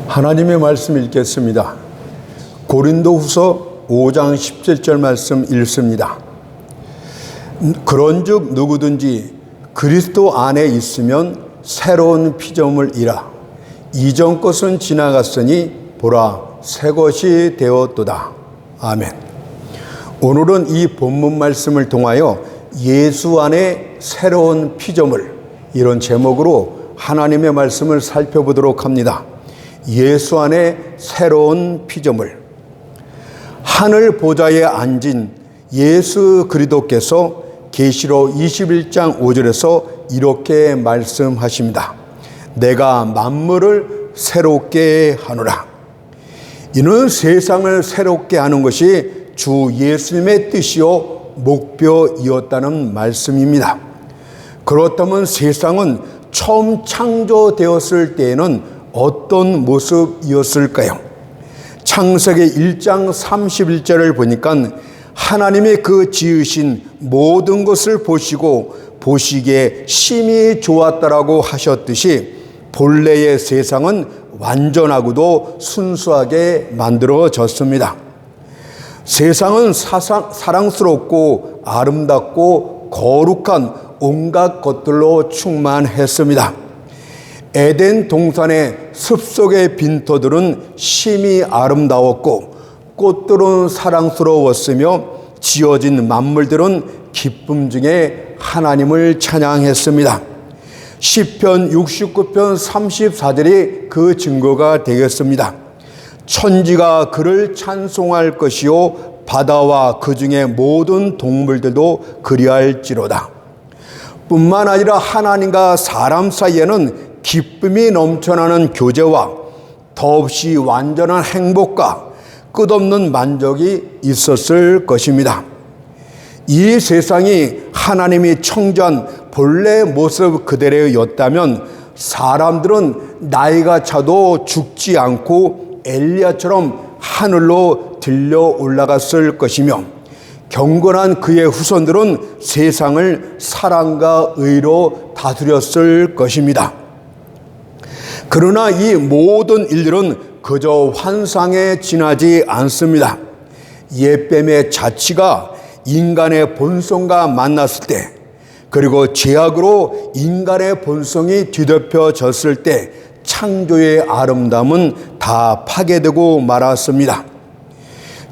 하나님의 말씀 읽겠습니다. 고린도후서 5장 17절 말씀 읽습니다. 그런즉 누구든지 그리스도 안에 있으면 새로운 피조물이라. 이전 것은 지나갔으니 보라 새 것이 되었도다. 아멘. 오늘은 이 본문 말씀을 통하여 예수 안에 새로운 피조물, 이런 제목으로 하나님의 말씀을 살펴보도록 합니다. 예수 안에 새로운 피조물. 하늘 보좌에 앉은 예수 그리스도께서 계시록 21장 5절에서 이렇게 말씀하십니다. 내가 만물을 새롭게 하노라. 이는 세상을 새롭게 하는 것이 주 예수님의 뜻이요 목표이었다는 말씀입니다. 그렇다면 세상은 처음 창조되었을 때에는 어떤 모습이었을까요? 창세기 1장 31절을 보니까 하나님이 그 지으신 모든 것을 보시고 보시기에 심히 좋았다라고 하셨듯이 본래의 세상은 완전하고도 순수하게 만들어졌습니다. 세상은 사랑스럽고 아름답고 거룩한 온갖 것들로 충만했습니다. 에덴 동산의 숲속의 빈터들은 심히 아름다웠고 꽃들은 사랑스러웠으며 지어진 만물들은 기쁨 중에 하나님을 찬양했습니다. 시편 69편 34절이 그 증거가 되겠습니다. 천지가 그를 찬송할 것이요 바다와 그 중에 모든 동물들도 그리할지로다. 뿐만 아니라 하나님과 사람 사이에는 기쁨이 넘쳐나는 교제와 더없이 완전한 행복과 끝없는 만족이 있었을 것입니다. 이 세상이 하나님이 창조한 본래 모습 그대로였다면 사람들은 나이가 차도 죽지 않고 엘리야처럼 하늘로 들려 올라갔을 것이며 경건한 그의 후손들은 세상을 사랑과 의로 다스렸을 것입니다. 그러나 이 모든 일들은 그저 환상에 지나지 않습니다. 옛뱀의 자치가 인간의 본성과 만났을 때, 그리고 죄악으로 인간의 본성이 뒤덮여졌을 때 창조의 아름다움은 다 파괴되고 말았습니다.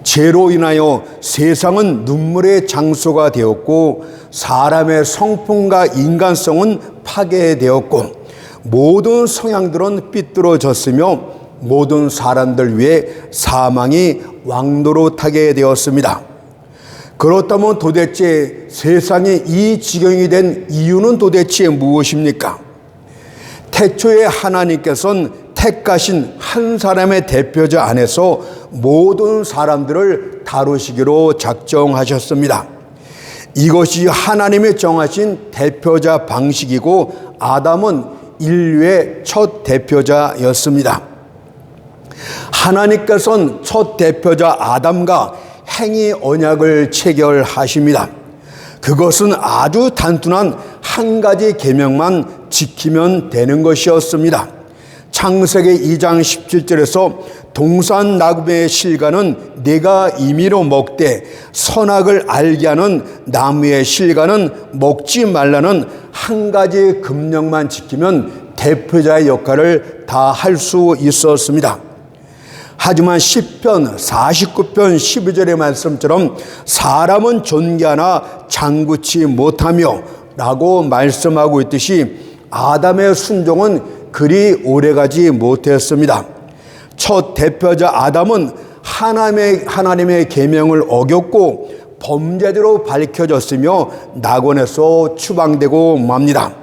죄로 인하여 세상은 눈물의 장소가 되었고 사람의 성품과 인간성은 파괴되었고 모든 성향들은 삐뚤어졌으며 모든 사람들 위해 사망이 왕노릇하게 되었습니다. 그렇다면 도대체 세상이 이 지경이 된 이유는 도대체 무엇입니까? 태초에 하나님께서는 택하신 한 사람의 대표자 안에서 모든 사람들을 다루시기로 작정하셨습니다. 이것이 하나님이 정하신 대표자 방식이고 아담은 인류의 첫 대표자였습니다. 하나님께서는 첫 대표자 아담과 행위 언약을 체결하십니다. 그것은 아주 단순한 한 가지 계명만 지키면 되는 것이었습니다. 창세기 2장 17절에서 동산 나무의 실과는 네가 임의로 먹되 선악을 알게 하는 나무의 실과는 먹지 말라는 한 가지 금령만 지키면 대표자의 역할을 다 할 수 있었습니다. 하지만 시편 49편 12절의 말씀처럼 사람은 존귀하나 장구치 못하며 라고 말씀하고 있듯이 아담의 순종은 그리 오래가지 못했습니다. 첫 대표자 아담은 하나님의 계명을 어겼고 범죄자로 밝혀졌으며 낙원에서 추방되고 맙니다.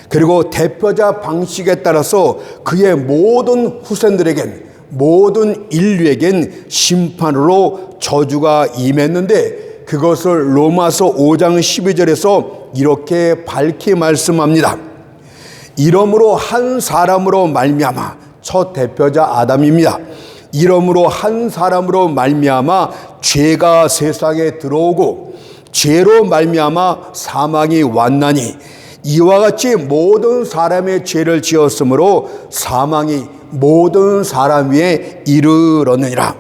그리고 대표자 방식에 따라서 그의 모든 후손들에겐 모든 인류에겐 심판으로 저주가 임했는데 그것을 로마서 5장 12절에서 이렇게 밝히 말씀합니다. 이러므로 한 사람으로 말미암아 첫 대표자 아담입니다. 이러므로 한 사람으로 말미암아 죄가 세상에 들어오고 죄로 말미암아 사망이 왔나니 이와 같이 모든 사람의 죄를 지었으므로 사망이 모든 사람 위에 이르렀느니라.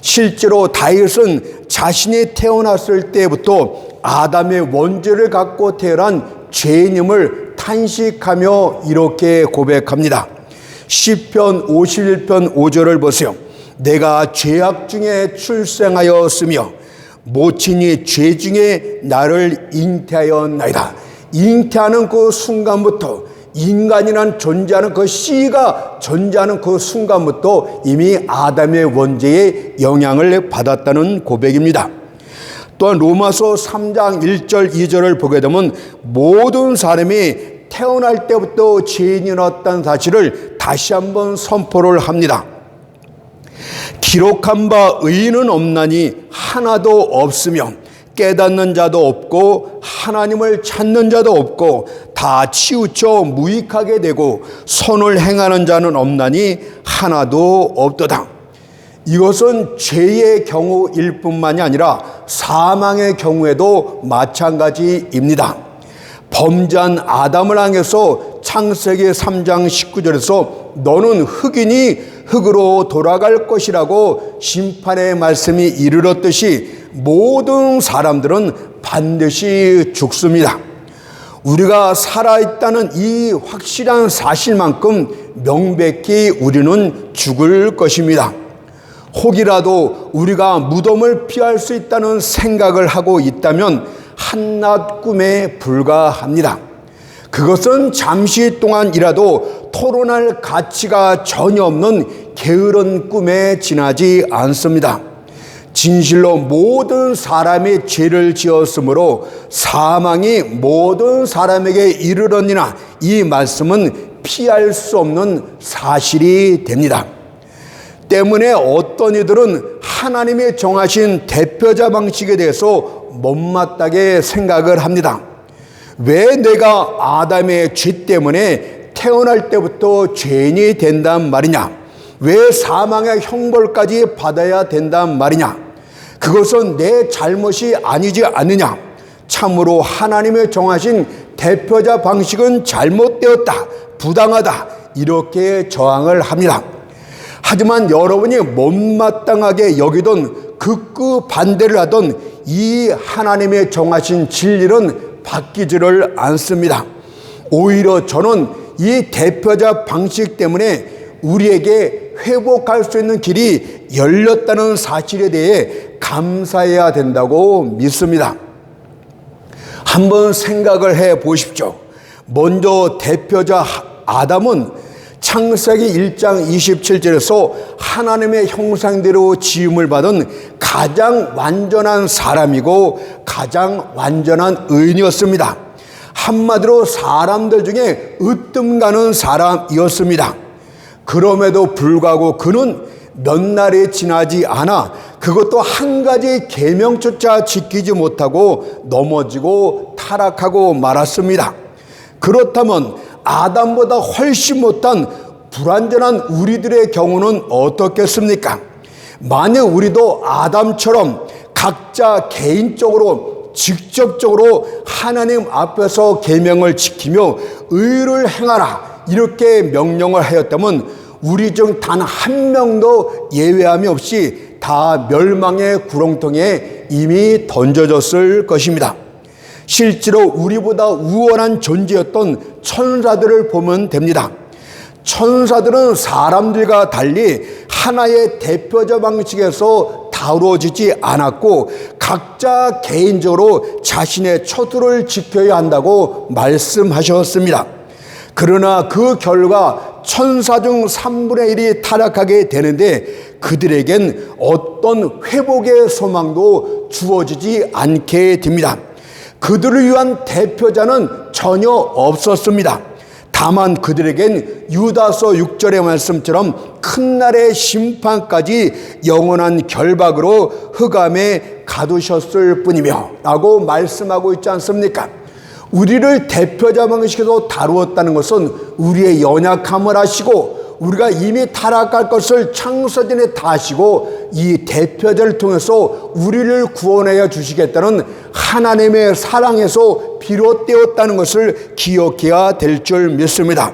실제로 다윗은 자신이 태어났을 때부터 아담의 원죄를 갖고 태어난 죄인임을 탄식하며 이렇게 고백합니다. 시편 51편 5절을 보세요. 내가 죄악 중에 출생하였으며 모친이 죄 중에 나를 잉태하였나이다. 잉태하는 그 순간부터, 인간이란 존재하는 그 씨가 존재하는 그 순간부터 이미 아담의 원죄의 영향을 받았다는 고백입니다. 또한 로마서 3장 1절 2절을 보게 되면 모든 사람이 태어날 때부터 죄인이었다는 사실을 다시 한번 선포를 합니다. 기록한 바 의인은 없나니 하나도 없으며 깨닫는 자도 없고 하나님을 찾는 자도 없고 다 치우쳐 무익하게 되고 선을 행하는 자는 없나니 하나도 없도다. 이것은 죄의 경우일 뿐만이 아니라 사망의 경우에도 마찬가지입니다. 범죄한 아담을 향해서 창세기 3장 19절에서 너는 흙이니 흙으로 돌아갈 것이라고 심판의 말씀이 이르렀듯이 모든 사람들은 반드시 죽습니다. 우리가 살아있다는 이 확실한 사실만큼 명백히 우리는 죽을 것입니다. 혹이라도 우리가 무덤을 피할 수 있다는 생각을 하고 있다면 한낱 꿈에 불과합니다. 그것은 잠시 동안이라도 토론할 가치가 전혀 없는 게으른 꿈에 지나지 않습니다. 진실로 모든 사람이 죄를 지었으므로 사망이 모든 사람에게 이르러니나 이 말씀은 피할 수 없는 사실이 됩니다. 때문에 어떤 이들은 하나님이 정하신 대표자 방식에 대해서 못마땅하게 생각을 합니다. 왜 내가 아담의 죄 때문에 태어날 때부터 죄인이 된단 말이냐? 왜 사망의 형벌까지 받아야 된단 말이냐? 그것은 내 잘못이 아니지 않느냐? 참으로 하나님의 정하신 대표자 방식은 잘못되었다, 부당하다, 이렇게 저항을 합니다. 하지만 여러분이 못마땅하게 여기던 극구 반대를 하던 이 하나님의 정하신 진리는 바뀌지를 않습니다. 오히려 저는 이 대표자 방식 때문에 우리에게 회복할 수 있는 길이 열렸다는 사실에 대해 감사해야 된다고 믿습니다. 한번 생각을 해 보십시오. 먼저 대표자 아담은 창세기 1장 27절에서 하나님의 형상대로 지음을 받은 가장 완전한 사람이고 가장 완전한 의인이었습니다. 한마디로 사람들 중에 으뜸 가는 사람이었습니다. 그럼에도 불구하고 그는 몇 날이 지나지 않아 그것도 한 가지 계명조차 지키지 못하고 넘어지고 타락하고 말았습니다. 그렇다면 아담보다 훨씬 못한 불완전한 우리들의 경우는 어떻겠습니까? 만약 우리도 아담처럼 각자 개인적으로 직접적으로 하나님 앞에서 계명을 지키며 의를 행하라 이렇게 명령을 하였다면 우리 중 단 한 명도 예외함이 없이 다 멸망의 구렁텅이에 이미 던져졌을 것입니다. 실제로 우리보다 우월한 존재였던 천사들을 보면 됩니다. 천사들은 사람들과 달리 하나의 대표자 방식에서 다루어지지 않았고 각자 개인적으로 자신의 처도를 지켜야 한다고 말씀하셨습니다. 그러나 그 결과 천사 중 3분의 1이 타락하게 되는데 그들에겐 어떤 회복의 소망도 주어지지 않게 됩니다. 그들을 위한 대표자는 전혀 없었습니다. 다만 그들에겐 유다서 6절의 말씀처럼 큰 날의 심판까지 영원한 결박으로 흑암에 가두셨을 뿐이며 라고 말씀하고 있지 않습니까? 우리를 대표자 방식에서 다루었다는 것은 우리의 연약함을 아시고 우리가 이미 타락할 것을 창세전에 다 아시고 이 대표자를 통해서 우리를 구원하여 주시겠다는 하나님의 사랑에서 비롯되었다는 것을 기억해야 될 줄 믿습니다.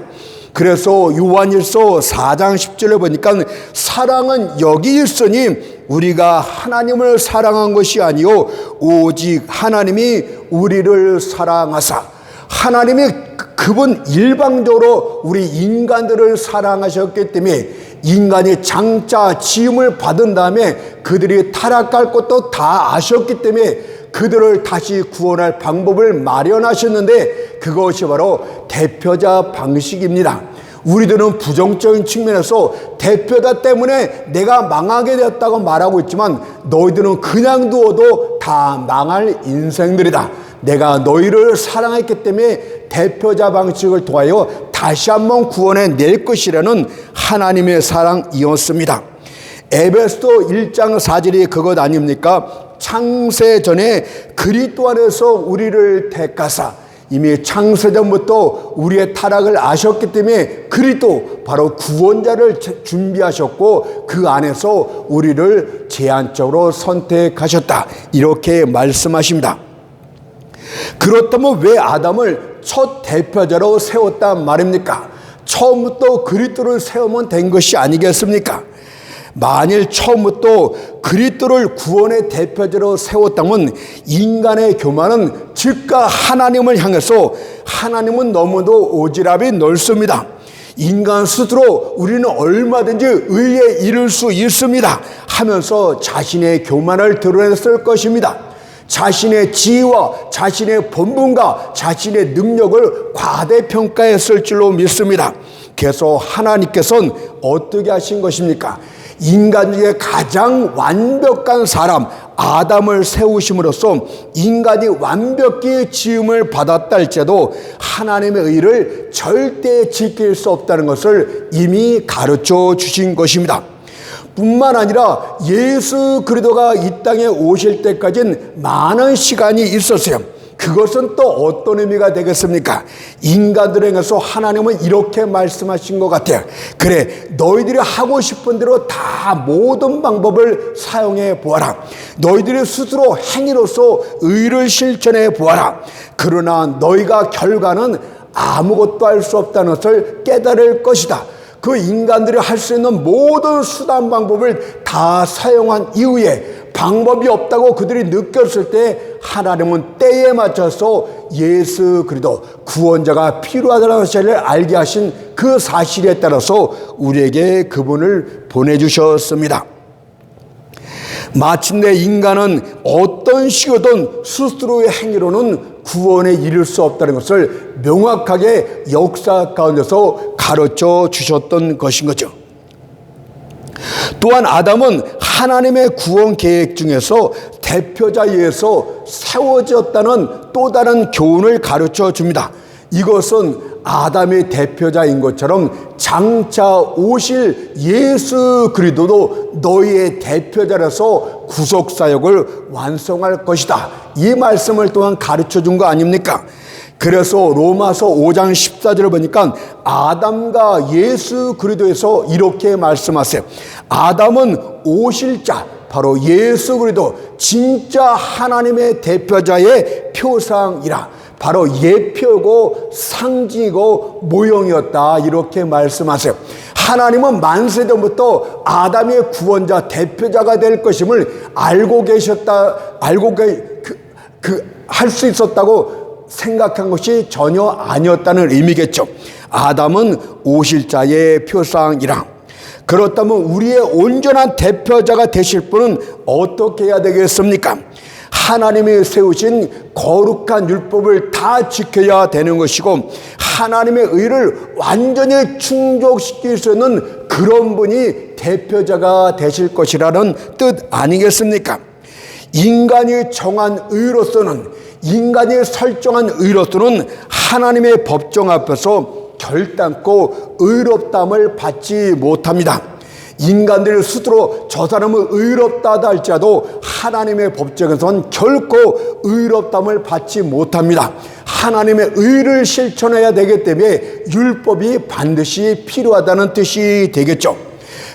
그래서 요한일서 4장 10절에 보니까 사랑은 여기 있으니 우리가 하나님을 사랑한 것이 아니요 오직 하나님이 우리를 사랑하사, 하나님이 그분 일방적으로 우리 인간들을 사랑하셨기 때문에 인간이 장차 지음을 받은 다음에 그들이 타락할 것도 다 아셨기 때문에 그들을 다시 구원할 방법을 마련하셨는데 그것이 바로 대표자 방식입니다. 우리들은 부정적인 측면에서 대표자 때문에 내가 망하게 되었다고 말하고 있지만 너희들은 그냥 두어도 다 망할 인생들이다. 내가 너희를 사랑했기 때문에 대표자 방식을 통하여 다시 한번 구원해 낼 것이라는 하나님의 사랑이었습니다. 에베소서 1장 4절이 그것 아닙니까? 창세 전에 그리스도 안에서 우리를 택하사, 이미 창세전부터 우리의 타락을 아셨기 때문에 그리스도 바로 구원자를 준비하셨고 그 안에서 우리를 제한적으로 선택하셨다, 이렇게 말씀하십니다. 그렇다면 왜 아담을 첫 대표자로 세웠단 말입니까? 처음부터 그리스도를 세우면 된 것이 아니겠습니까? 만일 처음부터 그리스도를 구원의 대표자로 세웠다면 인간의 교만은 즉각 하나님을 향해서, 하나님은 너무도 오지랖이 넓습니다. 인간 스스로 우리는 얼마든지 의에 이를 수 있습니다 하면서 자신의 교만을 드러냈을 것입니다. 자신의 지혜와 자신의 본분과 자신의 능력을 과대평가했을 줄로 믿습니다. 그래서 하나님께서는 어떻게 하신 것입니까? 인간 중에 가장 완벽한 사람 아담을 세우심으로써 인간이 완벽히 지음을 받았다 할지라도 하나님의 의를 절대 지킬 수 없다는 것을 이미 가르쳐 주신 것입니다. 뿐만 아니라 예수 그리스도가 이 땅에 오실 때까지는 많은 시간이 있었어요. 그것은 또 어떤 의미가 되겠습니까? 인간들에게서 하나님은 이렇게 말씀하신 것 같아요. 그래, 너희들이 하고 싶은 대로 다 모든 방법을 사용해 보아라. 너희들이 스스로 행위로서 의를 실천해 보아라. 그러나 너희가 결과는 아무것도 할 수 없다는 것을 깨달을 것이다. 그 인간들이 할 수 있는 모든 수단 방법을 다 사용한 이후에 방법이 없다고 그들이 느꼈을 때 하나님은 때에 맞춰서 예수 그리스도 구원자가 필요하다는 사실을 알게 하신 그 사실에 따라서 우리에게 그분을 보내주셨습니다. 마침내 인간은 어떤 식으로든 스스로의 행위로는 구원에 이를 수 없다는 것을 명확하게 역사 가운데서 가르쳐 주셨던 것인 거죠. 또한 아담은 하나님의 구원 계획 중에서 대표자에서 세워졌다는 또 다른 교훈을 가르쳐 줍니다. 이것은 아담의 대표자인 것처럼 장차 오실 예수 그리스도도 너희의 대표자라서 구속사역을 완성할 것이다, 이 말씀을 또한 가르쳐 준 거 아닙니까? 그래서 로마서 5장 14절을 보니까 아담과 예수 그리스도에서 이렇게 말씀하세요. 아담은 오실 자, 바로 예수 그리스도 진짜 하나님의 대표자의 표상이라, 바로 예표고 상징이고 모형이었다, 이렇게 말씀하세요. 하나님은 만세전부터 아담의 구원자 대표자가 될 것임을 알고 계셨다, 할 수 있었다고 생각한 것이 전혀 아니었다는 의미겠죠. 아담은 오실 자의 표상이라. 그렇다면 우리의 온전한 대표자가 되실 분은 어떻게 해야 되겠습니까? 하나님이 세우신 거룩한 율법을 다 지켜야 되는 것이고 하나님의 의를 완전히 충족시킬 수 있는 그런 분이 대표자가 되실 것이라는 뜻 아니겠습니까? 인간이 정한 의로서는, 인간이 설정한 의로서는 하나님의 법정 앞에서 결단코 의롭다함을 받지 못합니다. 인간들 스스로 저 사람은 의롭다 하다 할지라도 하나님의 법정에서는 결코 의롭다함을 받지 못합니다. 하나님의 의를 실천해야 되기 때문에 율법이 반드시 필요하다는 뜻이 되겠죠.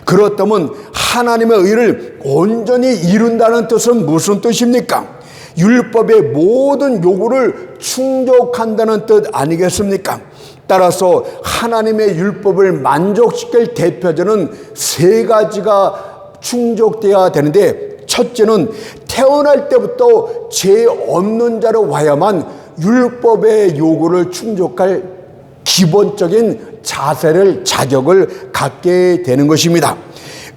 그렇다면 하나님의 의를 온전히 이룬다는 뜻은 무슨 뜻입니까? 율법의 모든 요구를 충족한다는 뜻 아니겠습니까? 따라서 하나님의 율법을 만족시킬 대표적인 세 가지가 충족되어야 되는데, 첫째는 태어날 때부터 죄 없는 자로 와야만 율법의 요구를 충족할 기본적인 자격을 갖게 되는 것입니다.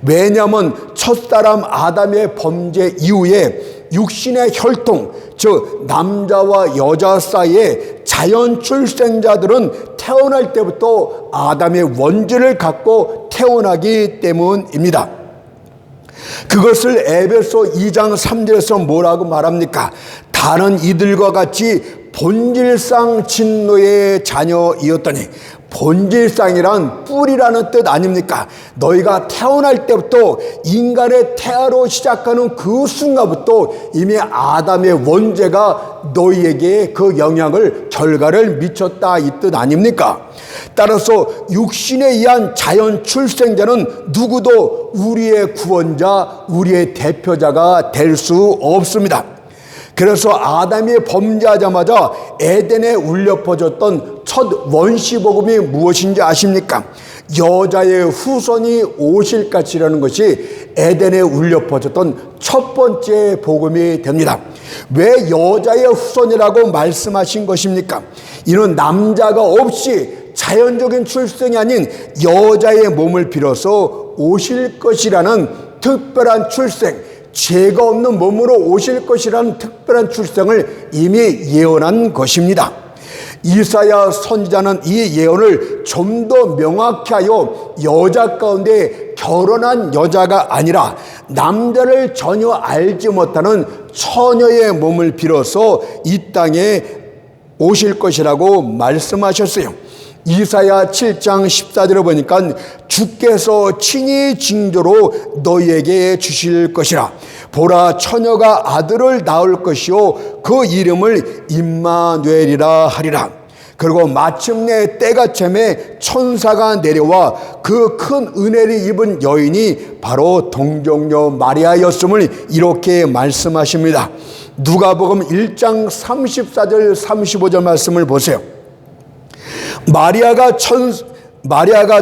왜냐하면 첫사람 아담의 범죄 이후에 육신의 혈통, 즉 남자와 여자 사이에 자연 출생자들은 태어날 때부터 아담의 원죄를 갖고 태어나기 때문입니다. 그것을 에베소 2장 3절에서 뭐라고 말합니까? 다른 이들과 같이 본질상 진노의 자녀이었더니, 본질상이란 뿌리라는 뜻 아닙니까? 너희가 태어날 때부터 인간의 태아로 시작하는 그 순간부터 이미 아담의 원죄가 너희에게 그 결과를 미쳤다, 이 뜻 아닙니까? 따라서 육신에 의한 자연 출생자는 누구도 우리의 구원자, 우리의 대표자가 될 수 없습니다. 그래서 아담이 범죄하자마자 에덴에 울려 퍼졌던 첫 원시복음이 무엇인지 아십니까? 여자의 후손이 오실 것이라는 것이 에덴에 울려 퍼졌던 첫 번째 복음이 됩니다. 왜 여자의 후손이라고 말씀하신 것입니까? 이는 남자가 없이 자연적인 출생이 아닌 여자의 몸을 빌어서 오실 것이라는 특별한 출생, 죄가 없는 몸으로 오실 것이라는 특별한 출생을 이미 예언한 것입니다. 이사야 선지자는 이 예언을 좀 더 명확히 하여 여자 가운데 결혼한 여자가 아니라 남자를 전혀 알지 못하는 처녀의 몸을 빌어서 이 땅에 오실 것이라고 말씀하셨어요. 이사야 7장 14절에 보니까 주께서 친히 징조로 너희에게 주실 것이라. 보라, 처녀가 아들을 낳을 것이요 그 이름을 임마누엘이라 하리라. 그리고 마침내 때가 참에 천사가 내려와 그 큰 은혜를 입은 여인이 바로 동정녀 마리아였음을 이렇게 말씀하십니다. 누가복음 1장 34절 35절 말씀을 보세요. 마리아가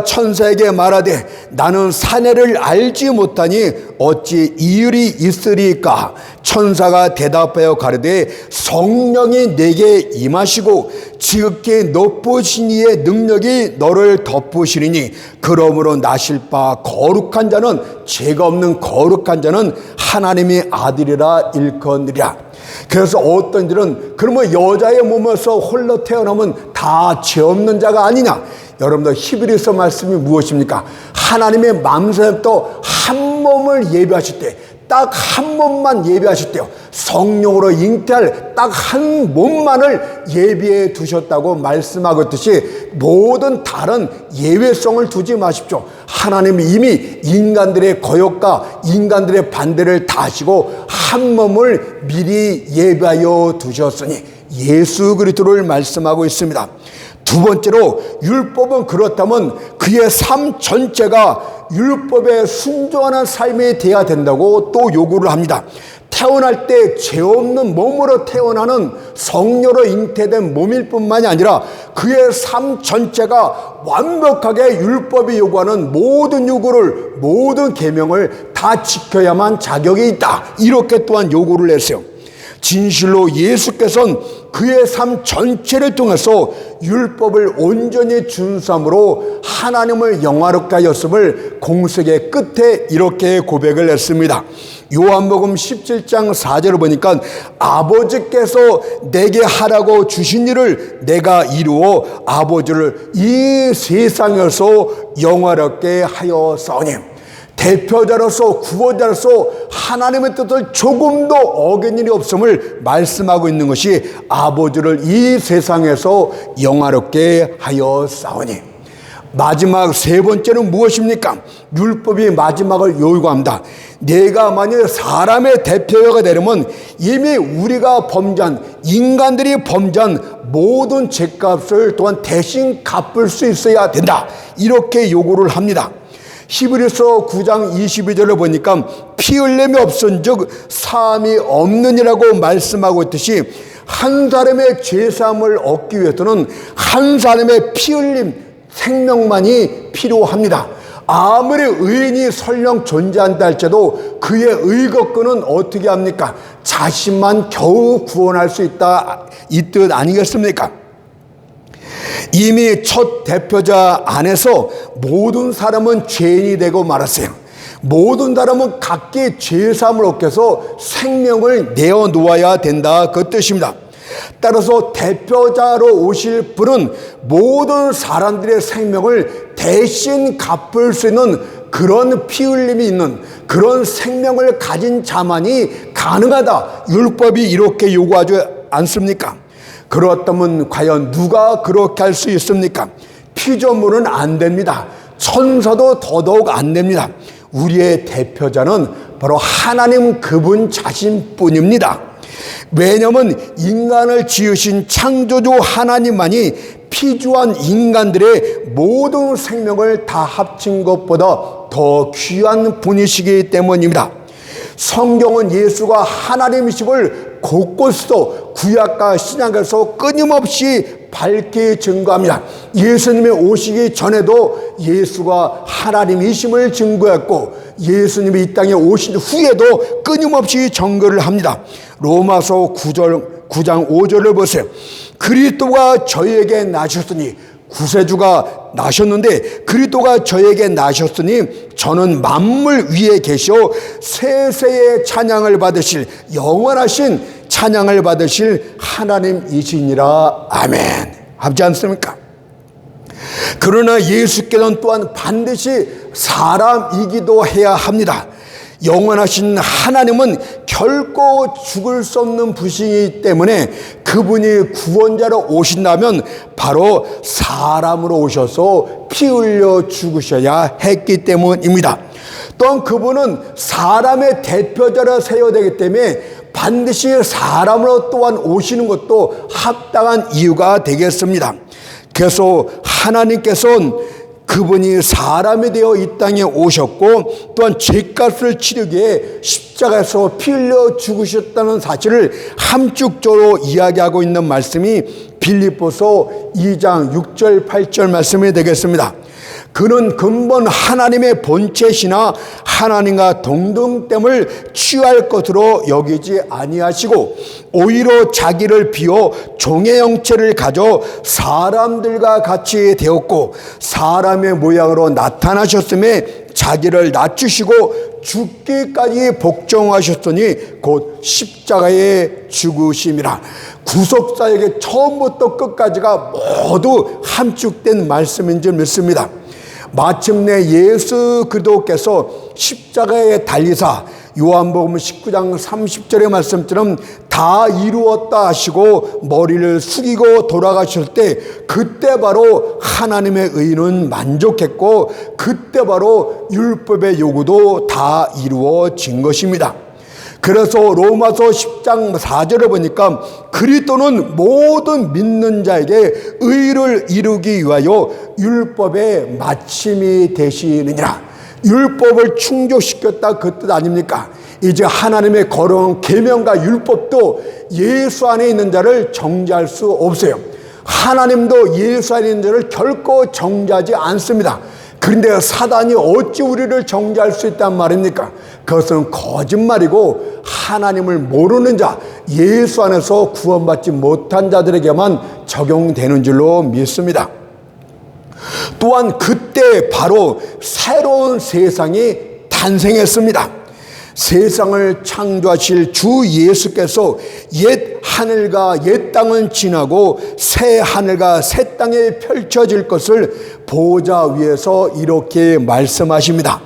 천사에게 말하되 나는 사내를 알지 못하니 어찌 이율이 있으리까? 천사가 대답하여 가르되 성령이 내게 임하시고 지극히 높으신 이의 능력이 너를 덮으시리니 그러므로 나실 바 거룩한 자는, 죄가 없는 거룩한 자는 하나님의 아들이라 일컫으리라. 그래서 어떤 이들은 그러면 여자의 몸에서 홀로 태어나면 다 죄 없는 자가 아니냐? 여러분들 히브리서 말씀이 무엇입니까? 하나님의 마음에서부터 한 몸을 예비하실 때, 딱 한 몸만 예비하실 때요, 성령으로 잉태할 딱 한 몸만을 예비해 두셨다고 말씀하고 있듯이 모든 다른 예외성을 두지 마십시오. 하나님이 이미 인간들의 거역과 인간들의 반대를 다 하시고 한 몸을 미리 예비하여 두셨으니 예수 그리스도를 말씀하고 있습니다. 두 번째로, 율법은 그렇다면 그의 삶 전체가 율법에 순종하는 삶이 되어야 된다고 또 요구를 합니다. 태어날 때 죄 없는 몸으로 태어나는 성녀로 잉태된 몸일 뿐만이 아니라 그의 삶 전체가 완벽하게 율법이 요구하는 모든 요구를, 모든 계명을 다 지켜야만 자격이 있다, 이렇게 또한 요구를 했어요. 진실로 예수께서는 그의 삶 전체를 통해서 율법을 온전히 준수함으로 하나님을 영화롭게 하였음을 공생의 끝에 이렇게 고백을 했습니다. 요한복음 17장 4절을 보니까 아버지께서 내게 하라고 주신 일을 내가 이루어 아버지를 이 세상에서 영화롭게 하였사오니, 대표자로서 구원자로서 하나님의 뜻을 조금도 어긴 일이 없음을 말씀하고 있는 것이 아버지를 이 세상에서 영화롭게 하였사오니. 마지막 세 번째는 무엇입니까? 율법이 마지막을 요구합니다. 내가 만약 사람의 대표가 되려면 이미 우리가 범죄한, 인간들이 범죄한 모든 죄값을 또한 대신 갚을 수 있어야 된다, 이렇게 요구를 합니다. 히브리서 9장 22절을 보니까 피 흘림이 없은즉 사함이 없느니라고 말씀하고 있듯이 한 사람의 죄사함을 얻기 위해서는 한 사람의 피 흘림 생명만이 필요합니다. 아무리 의인이 설령 존재한다 할지라도 그의 의겁근은 어떻게 합니까? 자신만 겨우 구원할 수 있다 이 뜻 아니겠습니까? 이미 첫 대표자 안에서 모든 사람은 죄인이 되고 말았어요. 모든 사람은 각기 죄사함을 얻기 위해서 생명을 내어놓아야 된다 그 뜻입니다. 따라서 대표자로 오실 분은 모든 사람들의 생명을 대신 갚을 수 있는 그런 피 흘림이 있는 그런 생명을 가진 자만이 가능하다. 율법이 이렇게 요구하지 않습니까? 그렇다면 과연 누가 그렇게 할 수 있습니까? 피조물은 안 됩니다. 천사도 더더욱 안 됩니다. 우리의 대표자는 바로 하나님 그분 자신뿐입니다. 왜냐하면 인간을 지으신 창조주 하나님만이 피조한 인간들의 모든 생명을 다 합친 것보다 더 귀한 분이시기 때문입니다. 성경은 예수가 하나님이심을 곳곳에서 구약과 신약에서 끊임없이 밝게 증거합니다. 예수님이 오시기 전에도 예수가 하나님이심을 증거했고 예수님이 이 땅에 오신 후에도 끊임없이 증거를 합니다. 로마서 9장 5절을 보세요. 그리스도가 저에게 나셨으니 구세주가 나셨는데 그리스도가 저에게 나셨으니 저는 만물 위에 계셔 세세의 찬양을 받으실 영원하신 찬양을 받으실 하나님이시니라. 아멘. 하지 않습니까? 그러나 예수께서는 또한 반드시 사람이기도 해야 합니다. 영원하신 하나님은 결코 죽을 수 없는 분이기 때문에 그분이 구원자로 오신다면 바로 사람으로 오셔서 피 흘려 죽으셔야 했기 때문입니다. 또한 그분은 사람의 대표자로 세워야 되기 때문에 반드시 사람으로 또한 오시는 것도 합당한 이유가 되겠습니다. 그래서 하나님께서는 그분이 사람이 되어 이 땅에 오셨고 또한 죄값을 치르기에 십자가에서 피 흘려 죽으셨다는 사실을 함축적으로 이야기하고 있는 말씀이 빌립보서 2장 6절 8절 말씀이 되겠습니다. 그는 근본 하나님의 본체시나 하나님과 동등됨을 취할 것으로 여기지 아니하시고 오히려 자기를 비워 종의 형체를 가져 사람들과 같이 되었고 사람의 모양으로 나타나셨음에 자기를 낮추시고 죽기까지 복종하셨으니 곧 십자가에 죽으심이라. 구속사에게 처음부터 끝까지가 모두 함축된 말씀인 줄 믿습니다. 마침내 예수 그리스도께서 십자가에 달리사 요한복음 19장 30절의 말씀처럼 다 이루었다 하시고 머리를 숙이고 돌아가실 때 그때 바로 하나님의 의는 만족했고 그때 바로 율법의 요구도 다 이루어진 것입니다. 그래서 로마서 10장 4절을 보니까 그리스도는 모든 믿는 자에게 의를 이루기 위하여 율법의 마침이 되시느니라. 율법을 충족시켰다 그 뜻 아닙니까? 이제 하나님의 거룩한 계명과 율법도 예수 안에 있는 자를 정죄할 수 없어요. 하나님도 예수 안에 있는 자를 결코 정죄하지 않습니다. 그런데 사단이 어찌 우리를 정죄할 수 있단 말입니까? 그것은 거짓말이고 하나님을 모르는 자, 예수 안에서 구원받지 못한 자들에게만 적용되는 줄로 믿습니다. 또한 그때 바로 새로운 세상이 탄생했습니다. 세상을 창조하실 주 예수께서 옛 하늘과 옛 땅은 지나고 새 하늘과 새 땅에 펼쳐질 것을 보좌 위에서 이렇게 말씀하십니다.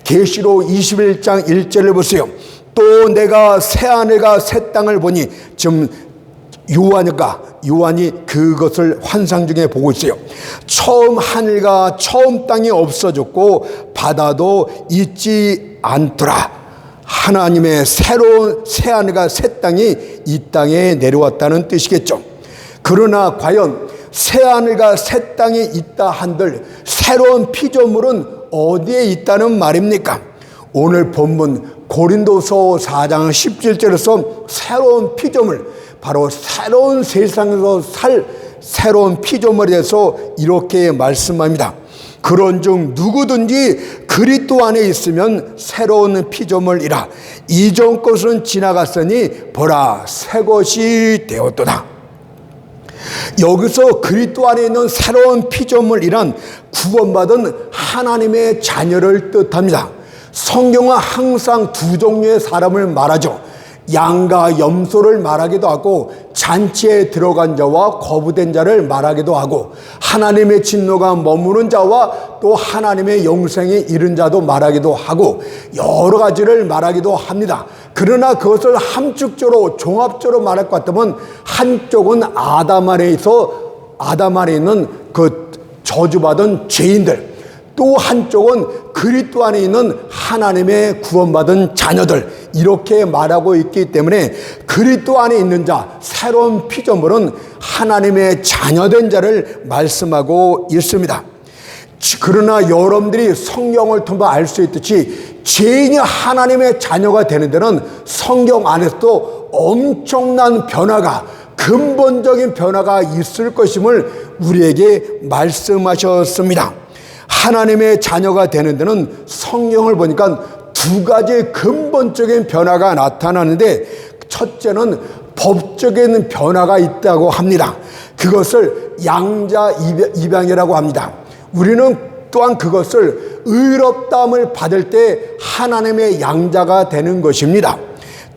계시록 21장 1절을 보세요. 또 내가 새 하늘과 새 땅을 보니 지금 요한이 그것을 환상 중에 보고 있어요. 처음 하늘과 처음 땅이 없어졌고 바다도 있지 않더라. 하나님의 새로운 새 하늘과 새 땅이 이 땅에 내려왔다는 뜻이겠죠. 그러나 과연 새 하늘과 새 땅이 있다 한들 새로운 피조물은 어디에 있다는 말입니까? 오늘 본문 고린도서 4장 17절에서 새로운 피조물, 바로 새로운 세상에서 살 새로운 피조물에 대해서 이렇게 말씀합니다. 그런즉 누구든지 그리스도 안에 있으면 새로운 피조물이라. 이전 것은 지나갔으니 보라 새 것이 되었도다. 여기서 그리스도 안에 있는 새로운 피조물이란 구원받은 하나님의 자녀를 뜻합니다. 성경은 항상 두 종류의 사람을 말하죠. 양과 염소를 말하기도 하고 잔치에 들어간 자와 거부된 자를 말하기도 하고 하나님의 진노가 머무는 자와 또 하나님의 영생에 이른 자도 말하기도 하고 여러 가지를 말하기도 합니다. 그러나 그것을 함축적으로 종합적으로 말할 것 같으면 한쪽은 아담 안에 있는 그 저주받은 죄인들, 또 한쪽은 그리스도 안에 있는 하나님의 구원받은 자녀들, 이렇게 말하고 있기 때문에 그리스도 안에 있는 자, 새로운 피조물은 하나님의 자녀된 자를 말씀하고 있습니다. 그러나 여러분들이 성경을 통해 알 수 있듯이 죄인이 하나님의 자녀가 되는 데는 성경 안에서도 엄청난 변화가, 근본적인 변화가 있을 것임을 우리에게 말씀하셨습니다. 하나님의 자녀가 되는 데는 성경을 보니까 두 가지 근본적인 변화가 나타나는데, 첫째는 법적인 변화가 있다고 합니다. 그것을 양자 입양이라고 합니다. 우리는 또한 그것을 의롭다함을 받을 때 하나님의 양자가 되는 것입니다.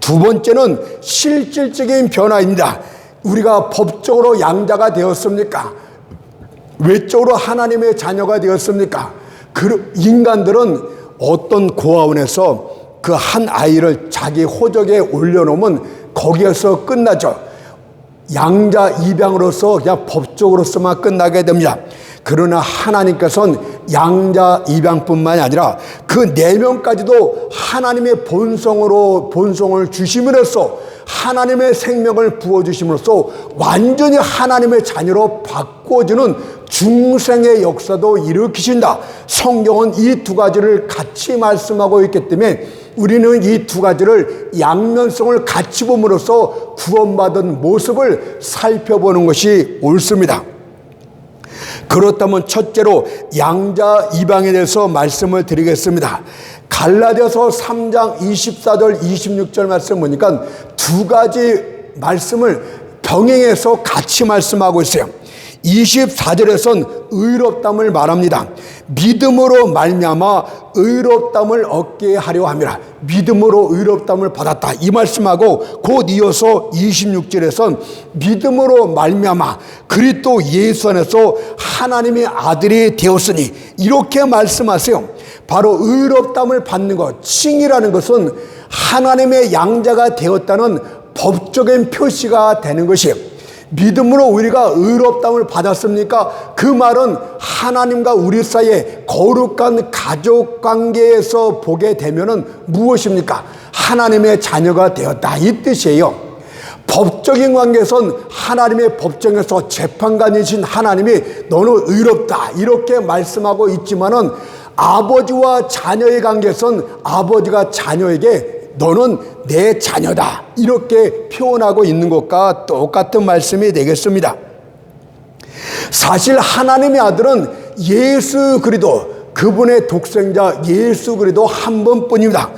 두 번째는 실질적인 변화입니다. 우리가 법적으로 양자가 되었습니까? 외적으로 하나님의 자녀가 되었습니까? 그 인간들은 어떤 고아원에서 그 한 아이를 자기 호적에 올려놓으면 거기에서 끝나죠. 양자 입양으로서 그냥 법적으로서만 끝나게 됩니다. 그러나 하나님께서는 양자 입양뿐만이 아니라 그 내면까지도 하나님의 본성을 주심으로써, 하나님의 생명을 부어주심으로써 완전히 하나님의 자녀로 바꿔주는 중생의 역사도 일으키신다. 성경은 이 두 가지를 같이 말씀하고 있기 때문에 우리는 이 두 가지를 양면성을 같이 봄으로써 구원받은 모습을 살펴보는 것이 옳습니다. 그렇다면 첫째로 양자 입양에 대해서 말씀을 드리겠습니다. 갈라디아서 3장 24절 26절 말씀 보니까 두 가지 말씀을 병행해서 같이 말씀하고 있어요. 24절에선 의롭다함을 말합니다. 믿음으로 말미암아 의롭다함을 얻게 하려 함이라. 믿음으로 의롭다함을 받았다, 이 말씀하고 곧 이어서 26절에선 믿음으로 말미암아 그리스도 예수 안에서 하나님의 아들이 되었으니, 이렇게 말씀하세요. 바로 의롭다함을 받는 것, 칭이라는 것은 하나님의 양자가 되었다는 법적인 표시가 되는 것이에요. 믿음으로 우리가 의롭다함을 받았습니까? 그 말은 하나님과 우리 사이에 거룩한 가족관계에서 보게 되면은 무엇입니까? 하나님의 자녀가 되었다, 이 뜻이에요. 법적인 관계에선 하나님의 법정에서 재판관이신 하나님이 너는 의롭다, 이렇게 말씀하고 있지만은 아버지와 자녀의 관계에선 아버지가 자녀에게 너는 내 자녀다, 이렇게 표현하고 있는 것과 똑같은 말씀이 되겠습니다. 사실 하나님의 아들은 예수 그리스도, 그분의 독생자 예수 그리스도 한 분뿐입니다.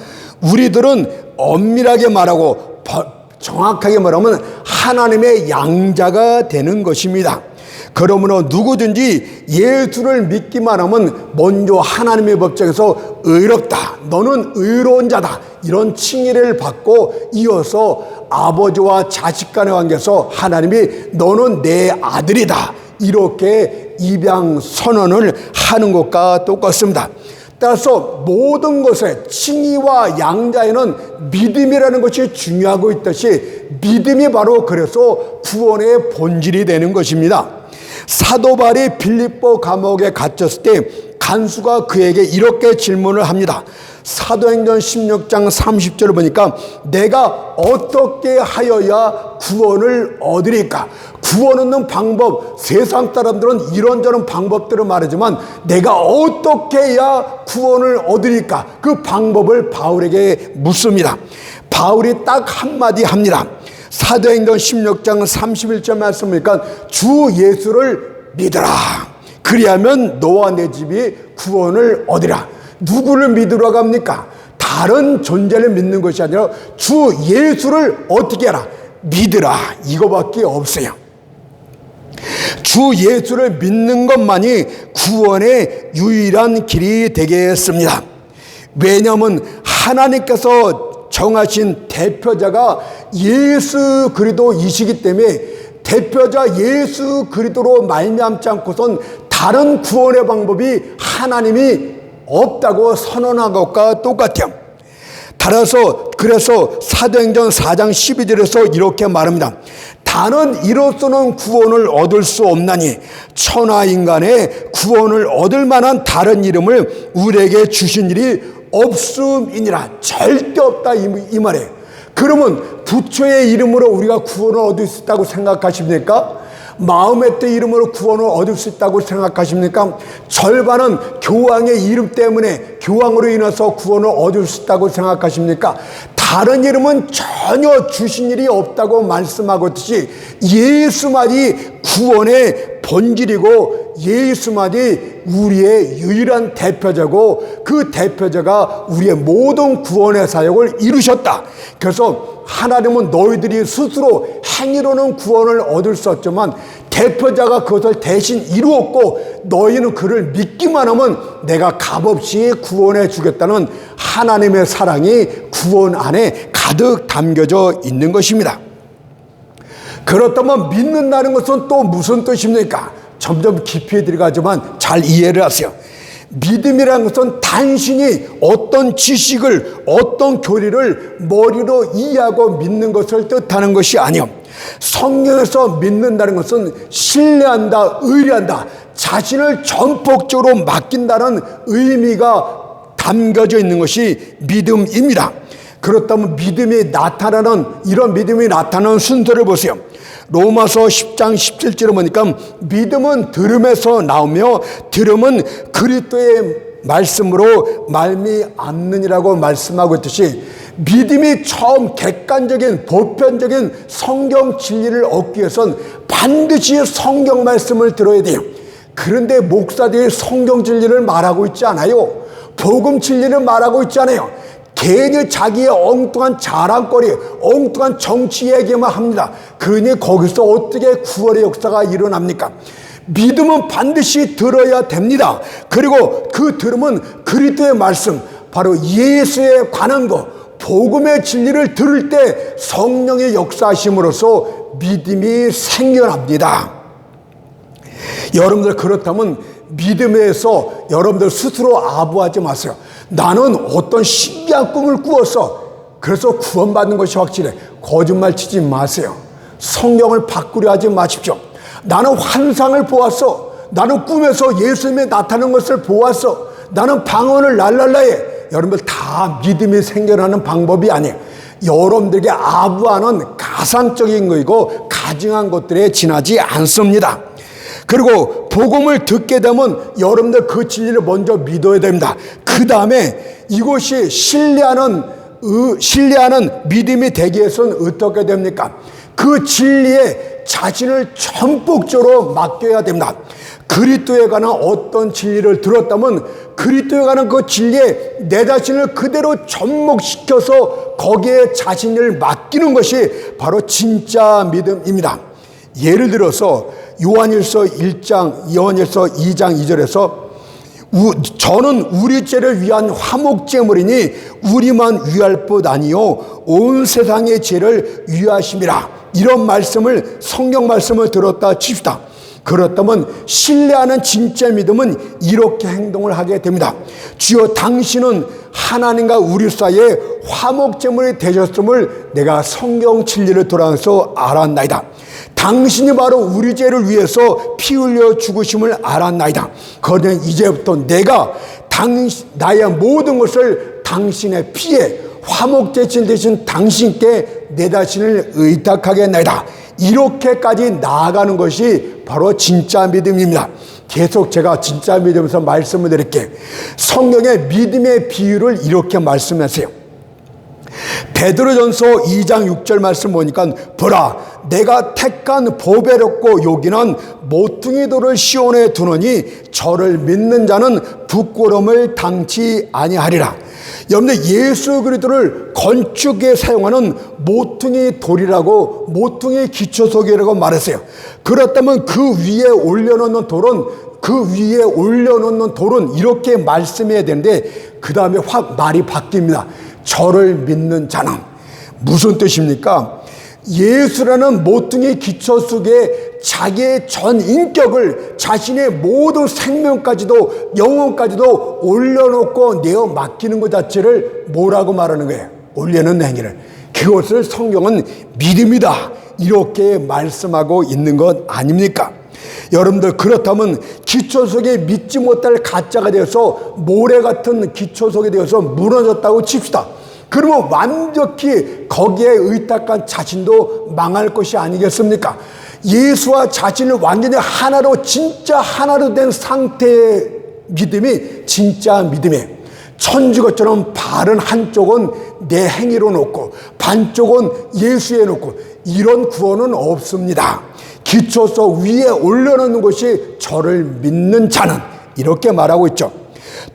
우리들은 엄밀하게 말하고 정확하게 말하면 하나님의 양자가 되는 것입니다. 그러므로 누구든지 예수를 믿기만 하면 먼저 하나님의 법정에서 의롭다, 너는 의로운 자다, 이런 칭의를 받고 이어서 아버지와 자식 간의 관계에서 하나님이 너는 내 아들이다, 이렇게 입양 선언을 하는 것과 똑같습니다. 따라서 모든 것에 칭의와 양자에는 믿음이라는 것이 중요하고 있듯이 믿음이 바로 그래서 구원의 본질이 되는 것입니다. 사도 바울이 빌립보 감옥에 갇혔을 때 간수가 그에게 이렇게 질문을 합니다. 사도행전 16장 30절을 보니까 내가 어떻게 하여야 구원을 얻으리까? 구원 얻는 방법, 세상 사람들은 이런저런 방법들을 말하지만 내가 어떻게 해야 구원을 얻으리까? 그 방법을 바울에게 묻습니다. 바울이 딱 한마디 합니다. 사도행전 16장 31절 말씀 보니까 주 예수를 믿으라. 그리하면 너와 내 집이 구원을 얻으라. 누구를 믿으라고 합니까? 다른 존재를 믿는 것이 아니라 주 예수를 어떻게 하라? 믿으라. 이거밖에 없어요. 주 예수를 믿는 것만이 구원의 유일한 길이 되겠습니다. 왜냐하면 하나님께서 정하신 대표자가 예수 그리스도이시기 때문에 대표자 예수 그리스도로 말미암지 않고선 다른 구원의 방법이 하나님이 없다고 선언한 것과 똑같아요. 그래서 사도행전 4장 12절에서 이렇게 말합니다. 다른 이로서는 구원을 얻을 수 없나니 천하인간의 구원을 얻을 만한 다른 이름을 우리에게 주신 일이 없음이니라. 절대 없다 이 말이에요. 그러면 부처의 이름으로 우리가 구원을 얻을 수 있다고 생각하십니까? 마음의 뜻 이름으로 구원을 얻을 수 있다고 생각하십니까? 절반은 교황의 이름 때문에 교황으로 인해서 구원을 얻을 수 있다고 생각하십니까? 다른 이름은 전혀 주신 일이 없다고 말씀하고 있듯이 예수만이 구원의 본질이고 예수만이 우리의 유일한 대표자고 그 대표자가 우리의 모든 구원의 사역을 이루셨다. 그래서 하나님은 너희들이 스스로 행위로는 구원을 얻을 수 없지만 대표자가 그것을 대신 이루었고 너희는 그를 믿기만 하면 내가 값없이 구원해 주겠다는 하나님의 사랑이 구원 안에 가득 담겨져 있는 것입니다. 그렇다면 믿는다는 것은 또 무슨 뜻입니까? 점점 깊이 들어가지만 잘 이해를 하세요. 믿음이라는 것은 단순히 어떤 지식을 어떤 교리를 머리로 이해하고 믿는 것을 뜻하는 것이 아니요, 성경에서 믿는다는 것은 신뢰한다, 의뢰한다, 자신을 전폭적으로 맡긴다는 의미가 담겨져 있는 것이 믿음입니다. 그렇다면 이런 믿음이 나타나는 순서를 보세요. 로마서 10장 17절을 보니까 믿음은 들음에서 나오며 들음은 그리스도의 말씀으로 말미암느니라고 말씀하고 있듯이 믿음이 처음 객관적인 보편적인 성경 진리를 얻기 위해서는 반드시 성경 말씀을 들어야 돼요. 그런데 목사들이 성경 진리를 말하고 있지 않아요. 복음 진리를 말하고 있지 않아요. 괜히 자기의 엉뚱한 자랑거리, 엉뚱한 정치 얘기만 합니다. 그러니 거기서 어떻게 구원의 역사가 일어납니까? 믿음은 반드시 들어야 됩니다. 그리고 그 들음은 그리스도의 말씀, 바로 예수에 관한 것, 복음의 진리를 들을 때 성령의 역사하심으로써 믿음이 생겨납니다. 여러분들 그렇다면 믿음에서 여러분들 스스로 아부하지 마세요. 나는 어떤 신기한 꿈을 꾸었어. 그래서 구원받는 것이 확실해. 거짓말 치지 마세요. 성경을 바꾸려 하지 마십시오. 나는 환상을 보았어. 나는 꿈에서 예수님이 나타나는 것을 보았어. 나는 방언을 랄랄라해. 여러분들 다 믿음이 생겨나는 방법이 아니에요. 여러분들에게 아부하는 가상적인 것이고 가증한 것들에 지나지 않습니다. 그리고 복음을 듣게 되면 여러분들 그 진리를 먼저 믿어야 됩니다. 그 다음에 이것이 신뢰하는 믿음이 되기 위해서는 어떻게 됩니까? 그 진리에 자신을 전폭적으로 맡겨야 됩니다. 그리스도에 관한 어떤 진리를 들었다면 그리스도에 관한 그 진리에 내 자신을 그대로 접목시켜서 거기에 자신을 맡기는 것이 바로 진짜 믿음입니다. 예를 들어서 요한일서 2장 2절에서 저는 우리 죄를 위한 화목제물이니 우리만 위할 뿐 아니요 온 세상의 죄를 위하심이라. 이런 말씀을 성경 말씀을 들었다 칩시다. 그렇다면 신뢰하는 진짜 믿음은 이렇게 행동을 하게 됩니다. 주여 당신은 하나님과 우리 사이에 화목제물이 되셨음을 내가 성경 진리를 돌아서 알았나이다. 당신이 바로 우리 죄를 위해서 피 흘려 죽으심을 알았나이다. 그러니 이제부터 내가 나의 모든 것을 당신의 피에 화목제물 되신 당신께 내 자신을 의탁하겠나이다. 이렇게까지 나아가는 것이 바로 진짜 믿음입니다. 계속 제가 진짜 믿음에서 말씀을 드릴게요. 성경의 믿음의 비유를 이렇게 말씀하세요. 베드로전서 2장 6절 말씀 보니까 보라 내가 택한 보배롭고 요긴한 모퉁이돌을 시온에 두노니 저를 믿는 자는 부끄러움을 당치 아니하리라. 여러분들 예수 그리스도를 건축에 사용하는 모퉁이 돌이라고 모퉁이 기초석이라고 말했어요. 그렇다면 그 위에 올려놓는 돌은 이렇게 말씀해야 되는데 그 다음에 확 말이 바뀝니다. 저를 믿는 자는 무슨 뜻입니까? 예수라는 모퉁이 기초 속에 자기의 전 인격을 자신의 모든 생명까지도 영혼까지도 올려놓고 내어 맡기는 것 자체를 뭐라고 말하는 거예요? 올려놓는 행위를. 그것을 성경은 믿음이다 이렇게 말씀하고 있는 것 아닙니까? 여러분들 그렇다면 기초 속에 믿지 못할 가짜가 되어서 모래 같은 기초 속에 되어서 무너졌다고 칩시다. 그러면 완벽히 거기에 의탁한 자신도 망할 것이 아니겠습니까? 예수와 자신을 완전히 하나로 진짜 하나로 된 상태의 믿음이 진짜 믿음이에요. 천주교처럼 발은 한쪽은 내 행위로 놓고 반쪽은 예수에 놓고 이런 구원은 없습니다. 기초석 위에 올려놓는 것이 저를 믿는 자는 이렇게 말하고 있죠.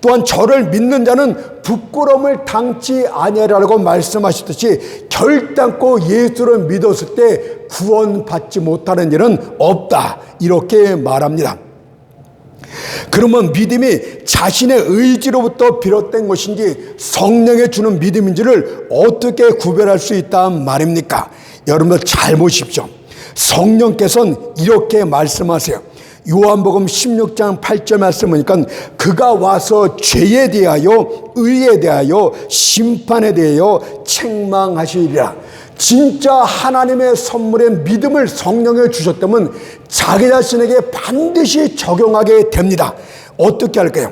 또한 저를 믿는 자는 부끄러움을 당치 아니하리라고 말씀하셨듯이 결단코 예수를 믿었을 때 구원받지 못하는 일은 없다 이렇게 말합니다. 그러면 믿음이 자신의 의지로부터 비롯된 것인지 성령이 주는 믿음인지를 어떻게 구별할 수 있단 말입니까? 여러분들 잘 보십시오. 성령께서는 이렇게 말씀하세요. 요한복음 16장 8절 말씀 보니까 그가 와서 죄에 대하여 의에 대하여 심판에 대하여 책망하시리라. 진짜 하나님의 선물의 믿음을 성령에 주셨다면 자기 자신에게 반드시 적용하게 됩니다. 어떻게 할까요?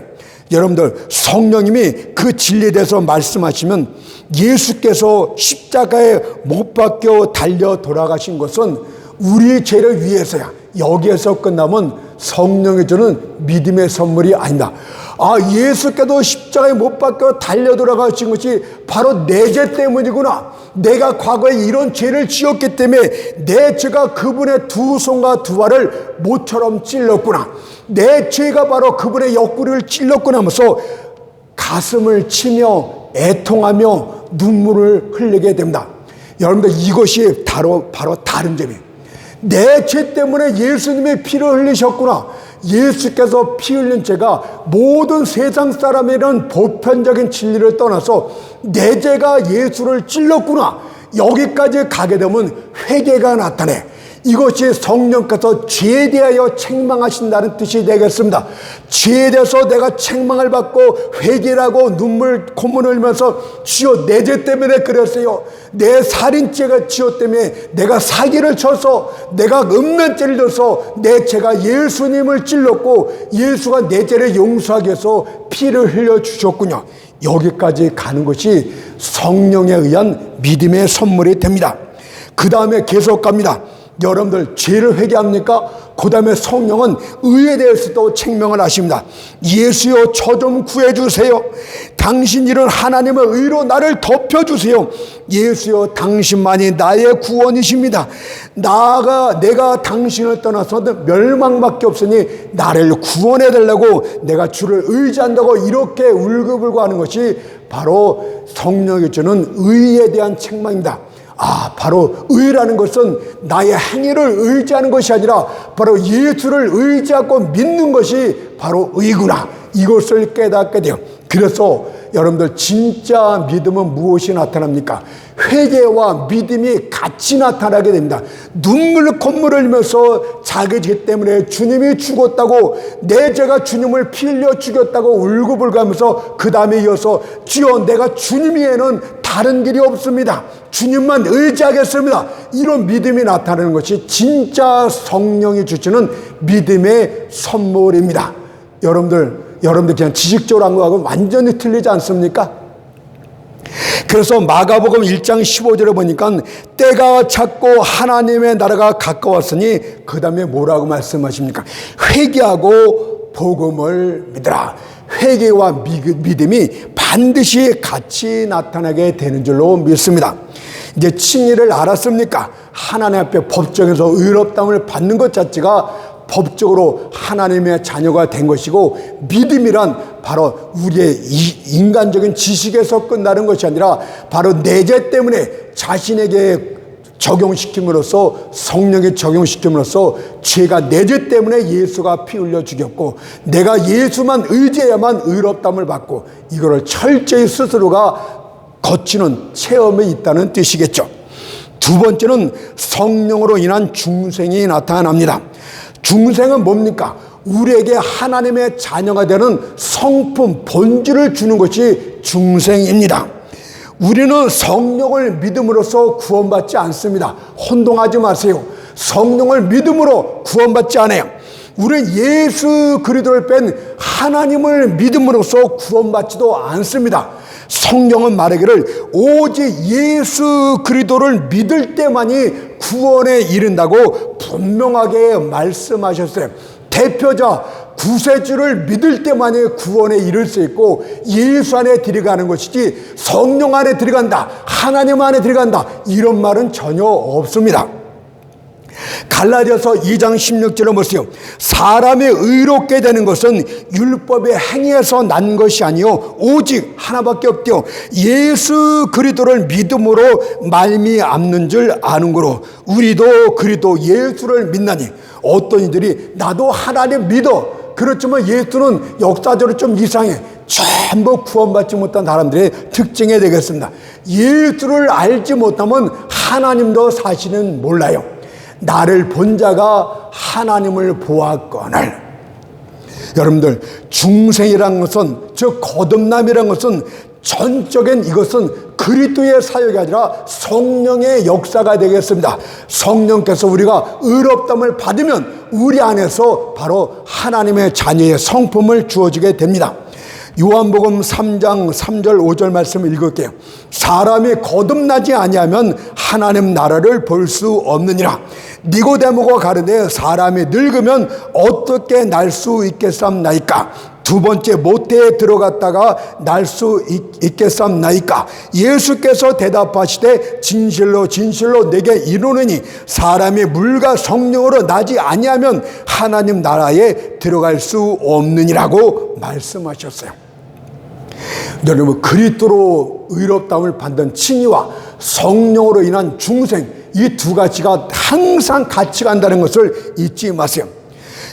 여러분들 성령님이 그 진리에 대해서 말씀하시면 예수께서 십자가에 못 박혀 달려 돌아가신 것은 우리의 죄를 위해서야. 여기에서 끝나면 성령이 주는 믿음의 선물이 아니다. 예수께도 십자가에 못 박혀 달려 돌아가신 것이 바로 내 죄 때문이구나. 내가 과거에 이런 죄를 지었기 때문에 내 죄가 그분의 두 손과 두 발을 모처럼 찔렀구나. 내 죄가 바로 그분의 옆구리를 찔렀구나 하면서 가슴을 치며 애통하며 눈물을 흘리게 됩니다. 여러분들 이것이 바로 다른 점이에요. 내 죄 때문에 예수님이 피를 흘리셨구나. 예수께서 피 흘린 죄가 모든 세상 사람에는 보편적인 진리를 떠나서 내 죄가 예수를 찔렀구나. 여기까지 가게 되면 회개가 나타내. 이것이 성령께서 죄에 대하여 책망하신다는 뜻이 되겠습니다. 죄에 대해서 내가 책망을 받고 회개하고 콧물을 흘리면서 주여 내 죄 때문에 그랬어요. 내 살인죄가 지어 때문에 내가 사기를 쳐서 내가 음란죄를 져서 내 죄가 예수님을 찔렀고 예수가 내 죄를 용서하기 위해서 피를 흘려주셨군요. 여기까지 가는 것이 성령에 의한 믿음의 선물이 됩니다. 그 다음에 계속 갑니다. 여러분들 죄를 회개합니까? 그 다음에 성령은 의에 대해서도 책명을 하십니다. 예수여 저 좀 구해주세요. 당신 이런 하나님의 의로 나를 덮여주세요. 예수여 당신만이 나의 구원이십니다. 내가 당신을 떠나서 멸망밖에 없으니 나를 구원해달라고 내가 주를 의지한다고 이렇게 울고불고 하는 것이 바로 성령이 주는 의에 대한 책망입니다. 바로 의라는 것은 나의 행위를 의지하는 것이 아니라 바로 예수를 의지하고 믿는 것이 바로 의구나. 이것을 깨닫게 돼요. 그래서 여러분들 진짜 믿음은 무엇이 나타납니까? 회개와 믿음이 같이 나타나게 됩니다. 콧물을 흘리면서 자기 죄 때문에 주님이 죽었다고 내 죄가 주님을 피 흘려 죽였다고 울고불고 하면서 그 다음에 이어서 주여 내가 주님 외에는 다른 길이 없습니다. 주님만 의지하겠습니다. 이런 믿음이 나타나는 것이 진짜 성령이 주시는 믿음의 선물입니다. 여러분들 그냥 지식적으로 한 거하고 완전히 틀리지 않습니까? 그래서 마가복음 1장 15절에 보니까 때가 찼고 하나님의 나라가 가까웠으니 그 다음에 뭐라고 말씀하십니까? 회개하고 복음을 믿으라. 회개와 믿음이 반드시 같이 나타나게 되는 줄로 믿습니다. 이제 칭의를 알았습니까? 하나님 앞에 법정에서 의롭다함을 받는 것 자체가 법적으로 하나님의 자녀가 된 것이고, 믿음이란 바로 우리의 인간적인 지식에서 끝나는 것이 아니라 바로 내재 때문에 자신에게 적용시킴으로써, 성령에 적용시킴으로써 죄가 내죄 때문에 예수가 피 흘려 죽였고, 내가 예수만 의지해야만 의롭다함을 받고, 이거를 철저히 스스로가 거치는 체험이 있다는 뜻이겠죠. 두 번째는 성령으로 인한 중생이 나타납니다. 중생은 뭡니까? 우리에게 하나님의 자녀가 되는 성품, 본질을 주는 것이 중생입니다. 우리는 성령을 믿음으로써 구원받지 않습니다. 혼동하지 마세요. 성령을 믿음으로 구원받지 않아요. 우리는 예수 그리스도를 뺀 하나님을 믿음으로써 구원받지도 않습니다. 성경은 말하기를 오직 예수 그리스도를 믿을 때만이 구원에 이른다고 분명하게 말씀하셨어요. 대표자 구세주를 믿을 때만이 구원에 이를 수 있고, 예수 안에 들어가는 것이지 성령 안에 들어간다, 하나님 안에 들어간다, 이런 말은 전혀 없습니다. 갈라디아서 2장 16절을 보세요. 사람이 의롭게 되는 것은 율법의 행위에서 난 것이 아니요 오직 하나밖에 없대요. 예수 그리스도를 믿음으로 말미암는 줄 아는 거로, 우리도 그리스도 예수를 믿나니. 어떤 이들이 나도 하나님 믿어, 그렇지만 예수는 역사적으로 좀 이상해, 전부 구원받지 못한 사람들의 특징이 되겠습니다. 예수를 알지 못하면 하나님도 사실은 몰라요. 나를 본 자가 하나님을 보았거늘. 여러분들, 중생이란 것은, 즉 거듭남이란 것은 전적인 이것은 그리스도의 사역이 아니라 성령의 역사가 되겠습니다. 성령께서 우리가 의롭다함을 받으면 우리 안에서 바로 하나님의 자녀의 성품을 주어지게 됩니다. 요한복음 3장 3절 5절 말씀을 읽을게요. 사람이 거듭나지 아니하면 하나님 나라를 볼 수 없느니라. 니고데모가 가르되 사람이 늙으면 어떻게 날 수 있겠삼나이까? 두 번째 모태에 들어갔다가 날 수 있겠삼나이까? 예수께서 대답하시되 진실로 진실로 내게 이르노니 사람이 물과 성령으로 나지 아니하면 하나님 나라에 들어갈 수 없느니라고 말씀하셨어요. 여러분, 그리스도로 의롭다함을 받는 칭의와 성령으로 인한 중생, 이 두 가지가 항상 같이 간다는 것을 잊지 마세요.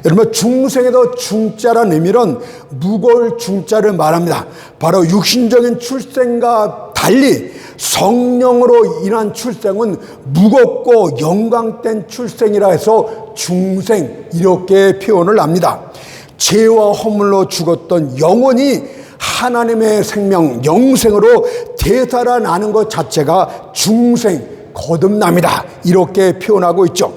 여러분, 중생에도 중자라는 의미는 무거울 중자를 말합니다. 바로 육신적인 출생과 달리 성령으로 인한 출생은 무겁고 영광된 출생이라 해서 중생, 이렇게 표현을 합니다. 죄와 허물로 죽었던 영혼이 하나님의 생명, 영생으로 되살아나는 것 자체가 중생, 거듭남이다, 이렇게 표현하고 있죠.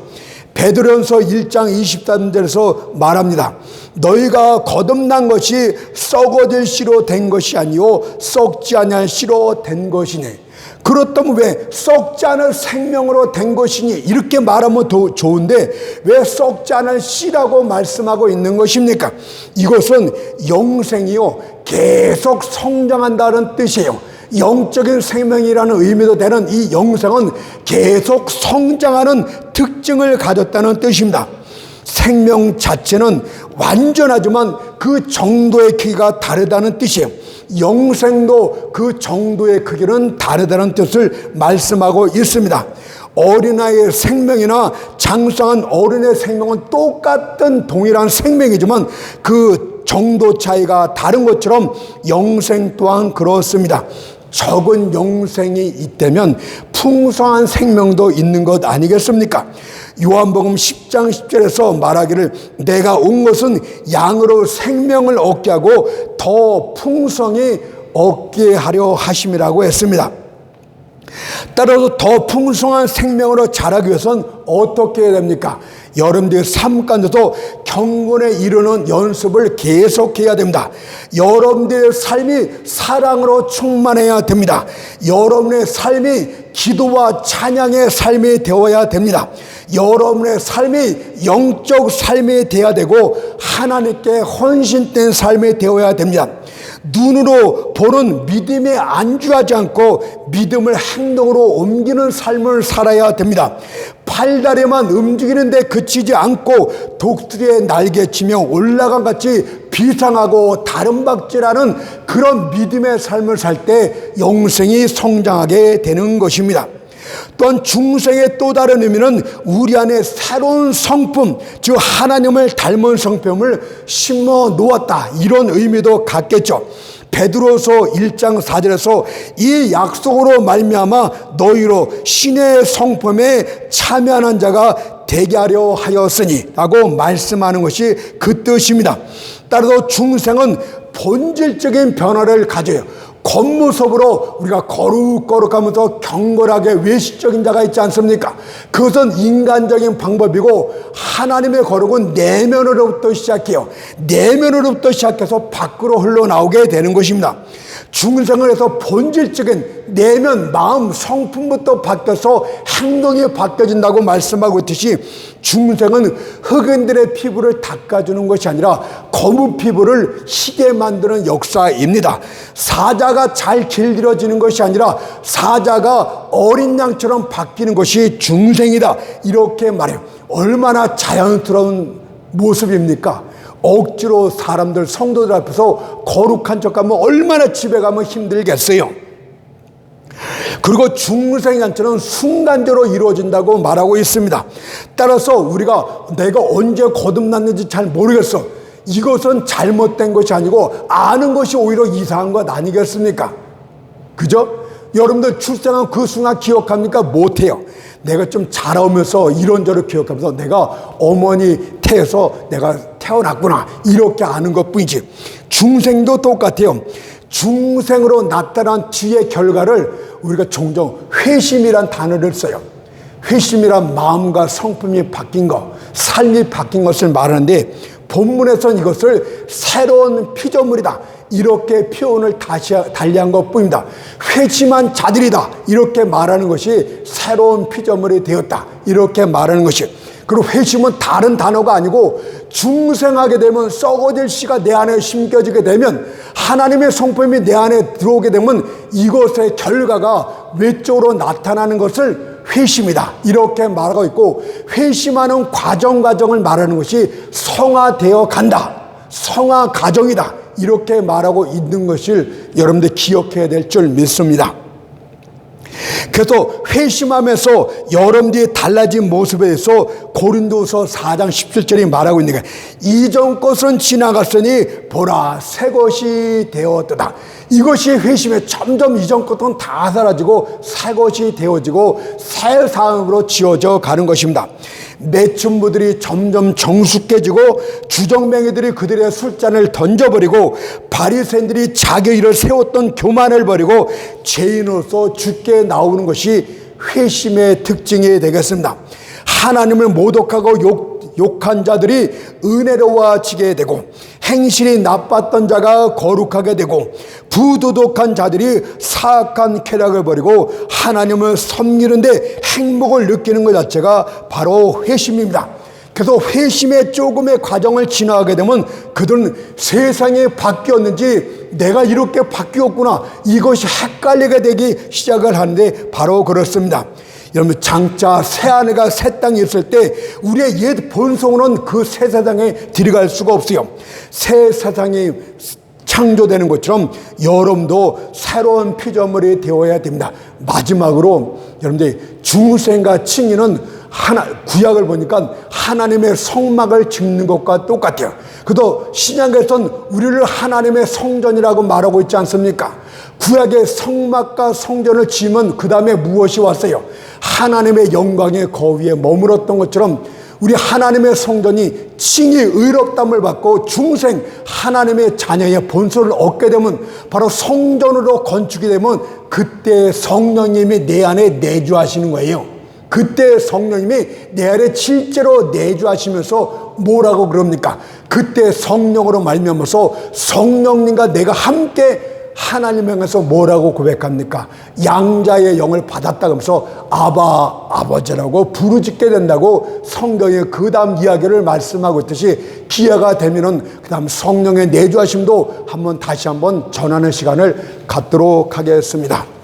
베드로전서 1장 23절에서 말합니다. 너희가 거듭난 것이 썩어질 씨로 된 것이 아니요 썩지 아니할 씨로 된 것이네. 그렇다면 왜 썩지 않을 생명으로 된 것이니, 이렇게 말하면 더 좋은데 왜 썩지 않을 씨라고 말씀하고 있는 것입니까? 이것은 영생이요 계속 성장한다는 뜻이에요. 영적인 생명이라는 의미도 되는 이 영생은 계속 성장하는 특징을 가졌다는 뜻입니다. 생명 자체는 완전하지만 그 정도의 크기가 다르다는 뜻이에요. 영생도 그 정도의 크기는 다르다는 뜻을 말씀하고 있습니다. 어린아이의 생명이나 장성한 어른의 생명은 똑같은 동일한 생명이지만 그 정도 차이가 다른 것처럼 영생 또한 그렇습니다. 적은 영생이 있다면 풍성한 생명도 있는 것 아니겠습니까? 요한복음 10장 10절에서 말하기를 내가 온 것은 양으로 생명을 얻게 하고 더 풍성히 얻게 하려 하심이라고 했습니다. 따라서 더 풍성한 생명으로 자라기 위해서는 어떻게 해야 됩니까? 여러분들의 삶 가운데서 경건에 이르는 연습을 계속해야 됩니다. 여러분들의 삶이 사랑으로 충만해야 됩니다. 여러분의 삶이 기도와 찬양의 삶이 되어야 됩니다. 여러분의 삶이 영적 삶이 되어야 되고 하나님께 헌신된 삶이 되어야 됩니다. 눈으로 보는 믿음에 안주하지 않고 믿음을 행동으로 옮기는 삶을 살아야 됩니다. 팔다리만 움직이는데 그치지 않고 독수리의 날개치며 올라간 같이 비상하고 다름박질하는 그런 믿음의 삶을 살 때 영생이 성장하게 되는 것입니다. 또한 중생의 또 다른 의미는 우리 안에 새로운 성품, 즉 하나님을 닮은 성품을 심어 놓았다, 이런 의미도 갖겠죠. 베드로서 1장 4절에서 이 약속으로 말미암아 너희로 신의 성품에 참여하는 자가 되게 하려 하였으니 라고 말씀하는 것이 그 뜻입니다. 따라서 중생은 본질적인 변화를 가져요. 겉모습으로 우리가 거룩거룩하면서 경건하게 외식적인 자가 있지 않습니까? 그것은 인간적인 방법이고 하나님의 거룩은 내면으로부터 시작해요. 내면으로부터 시작해서 밖으로 흘러나오게 되는 것입니다. 중생을 해서 본질적인 내면, 마음, 성품부터 바뀌어서 행동이 바뀌어진다고 말씀하고 있듯이 중생은 흑인들의 피부를 닦아주는 것이 아니라 거무 피부를 희게 만드는 역사입니다. 사자가 잘 길들여지는 것이 아니라 사자가 어린 양처럼 바뀌는 것이 중생이다, 이렇게 말해요. 얼마나 자연스러운 모습입니까? 억지로 사람들, 성도들 앞에서 거룩한 척하면 얼마나 집에 가면 힘들겠어요. 그리고 중생한테는 순간적으로 이루어진다고 말하고 있습니다. 따라서 우리가 내가 언제 거듭났는지 잘 모르겠어, 이것은 잘못된 것이 아니고 아는 것이 오히려 이상한 것 아니겠습니까? 그죠? 여러분들 출생한 그 순간 기억합니까? 못해요. 내가 좀 자라오면서 이런저런 기억하면서 내가 어머니 태에서 내가 태어났구나, 이렇게 아는 것뿐이지. 중생도 똑같아요. 중생으로 나타난 뒤의 결과를 우리가 종종 회심이란 단어를 써요. 회심이란 마음과 성품이 바뀐 것, 삶이 바뀐 것을 말하는데 본문에서는 이것을 새로운 피조물이다, 이렇게 표현을 달리한 것뿐입니다. 회심한 자들이다, 이렇게 말하는 것이 새로운 피조물이 되었다, 이렇게 말하는 것이. 그리고 회심은 다른 단어가 아니고 중생하게 되면, 썩어질 씨가 내 안에 심겨지게 되면, 하나님의 성품이 내 안에 들어오게 되면 이것의 결과가 외적으로 나타나는 것을 회심이다, 이렇게 말하고 있고, 회심하는 과정을 말하는 것이 성화되어 간다, 성화 과정이다, 이렇게 말하고 있는 것을 여러분들 기억해야 될 줄 믿습니다. 그래서 회심하면서 여러분들이 달라진 모습에 대해서 고린도서 4장 17절이 말하고 있는 거예요. 이전 것은 지나갔으니 보라 새 것이 되었도다. 이것이 회심에 점점 이전 것은 다 사라지고 새 것이 되어지고 새 사람으로 지어져 가는 것입니다. 매춘부들이 점점 정숙해지고 주정뱅이들이 그들의 술잔을 던져버리고 바리새인들이 자기 일을 세웠던 교만을 버리고 죄인으로서 주께 나오는 것이 회심의 특징이 되겠습니다. 하나님을 모독하고 욕한 자들이 은혜로워지게 되고, 행실이 나빴던 자가 거룩하게 되고, 부도덕한 자들이 사악한 쾌락을 버리고 하나님을 섬기는데 행복을 느끼는 것 자체가 바로 회심입니다. 그래서 회심의 조금의 과정을 지나가게 되면 그들은 세상이 바뀌었는지 내가 이렇게 바뀌었구나, 이것이 헷갈리게 되기 시작을 하는데 바로 그렇습니다. 여러분, 장차 새 하늘과 새 땅이 있을 때 우리의 옛 본성으로는 그 새 세상에 들어갈 수가 없어요. 새 세상이 창조되는 것처럼 여러분도 새로운 피조물이 되어야 됩니다. 마지막으로 여러분들 중생과 칭의는 구약을 보니까 하나님의 성막을 짓는 것과 똑같아요. 그래도 신약에서는 우리를 하나님의 성전이라고 말하고 있지 않습니까? 구약의 성막과 성전을 지으면 그 다음에 무엇이 왔어요? 하나님의 영광의 거위에 머물렀던 것처럼 우리 하나님의 성전이 칭의 의롭담을 받고 중생 하나님의 자녀의 본소를 얻게 되면, 바로 성전으로 건축이 되면 그때 성령님이 내 안에 내주하시는 거예요. 그때 성령님이 내 안에 실제로 내주하시면서 뭐라고 그럽니까? 그때 성령으로 말미암아서 성령님과 내가 함께 하나님 향해서 뭐라고 고백합니까? 양자의 영을 받았다 그러면서 아바 아버지라고 부르짖게 된다고 성경에 그 다음 이야기를 말씀하고 있듯이 기회가 되면은 그 다음 성령의 내주하심도 다시 한번 전하는 시간을 갖도록 하겠습니다.